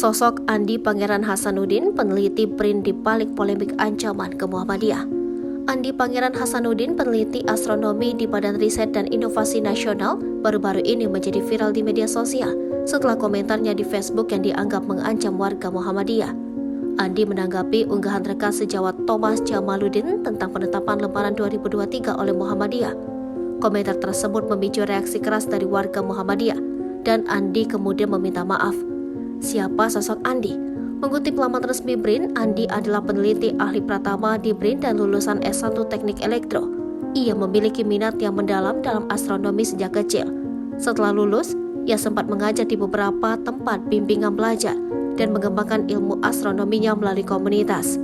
Sosok Andi Pangeran Hasanuddin, peneliti BRIN di balik polemik ancaman ke Muhammadiyah. Andi Pangeran Hasanuddin, peneliti astronomi di Badan Riset dan Inovasi Nasional, baru-baru ini menjadi viral di media sosial setelah komentarnya di Facebook yang dianggap mengancam warga Muhammadiyah. Andi menanggapi unggahan rekan sejawat Thomas Jamaluddin tentang penetapan Lebaran 2023 oleh Muhammadiyah. Komentar tersebut memicu reaksi keras dari warga Muhammadiyah, dan Andi kemudian meminta maaf. Siapa sosok Andi? Mengutip laman resmi BRIN, Andi adalah peneliti ahli pratama di BRIN dan lulusan S1 Teknik Elektro. Ia memiliki minat yang mendalam dalam astronomi sejak kecil. Setelah lulus, ia sempat mengajar di beberapa tempat bimbingan belajar dan mengembangkan ilmu astronominya melalui komunitas.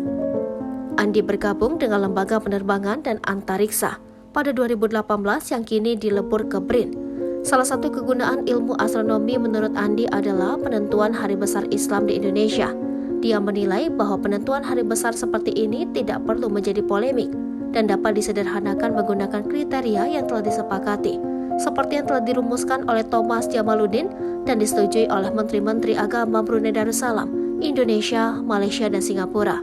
Andi bergabung dengan Lembaga Penerbangan dan Antariksa pada 2018 yang kini dilebur ke BRIN. Salah satu kegunaan ilmu astronomi menurut Andi adalah penentuan hari besar Islam di Indonesia. Dia menilai bahwa penentuan hari besar seperti ini tidak perlu menjadi polemik dan dapat disederhanakan menggunakan kriteria yang telah disepakati, seperti yang telah dirumuskan oleh Thomas Jamaluddin dan disetujui oleh Menteri-Menteri Agama Brunei Darussalam, Indonesia, Malaysia, dan Singapura.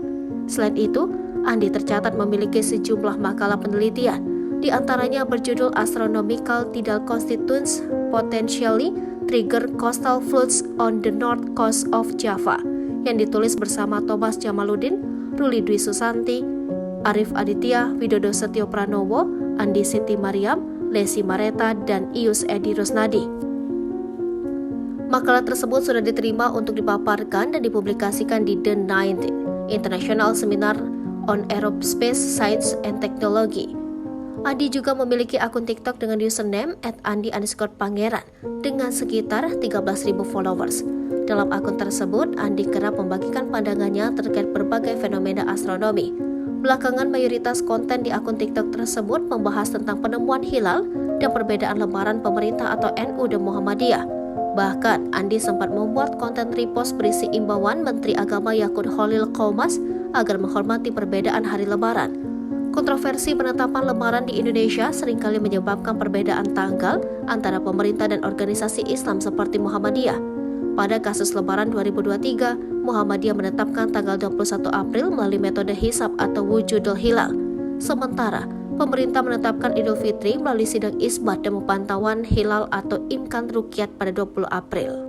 Selain itu, Andi tercatat memiliki sejumlah makalah penelitian, di antaranya berjudul Astronomical Tidal Constituents Potentially Trigger Coastal Floods on the North Coast of Java, yang ditulis bersama Thomas Jamaluddin, Ruli Dwi Susanti, Arif Aditya, Widodo Setio Pranowo, Andi Siti Mariam, Lesi Mareta, dan Ius Edi Rusnadi. Makalah tersebut sudah diterima untuk dipaparkan dan dipublikasikan di The 9th International Seminar on Aerospace Science and Technology. Andi juga memiliki akun TikTok dengan username @andi_pangeran dengan sekitar 13.000 followers. Dalam akun tersebut, Andi kerap membagikan pandangannya terkait berbagai fenomena astronomi. Belakangan, mayoritas konten di akun TikTok tersebut membahas tentang penemuan hilal dan perbedaan Lebaran pemerintah atau NU dan Muhammadiyah. Bahkan, Andi sempat membuat konten repost berisi imbauan Menteri Agama Yakut Khalil Qomas agar menghormati perbedaan hari Lebaran. Kontroversi penetapan Lebaran di Indonesia seringkali menyebabkan perbedaan tanggal antara pemerintah dan organisasi Islam seperti Muhammadiyah. Pada kasus Lebaran 2023, Muhammadiyah menetapkan tanggal 21 April melalui metode hisab atau wujudul hilal. Sementara, pemerintah menetapkan Idul Fitri melalui sidang isbat dan pemantauan hilal atau imkan ruqyat pada 20 April.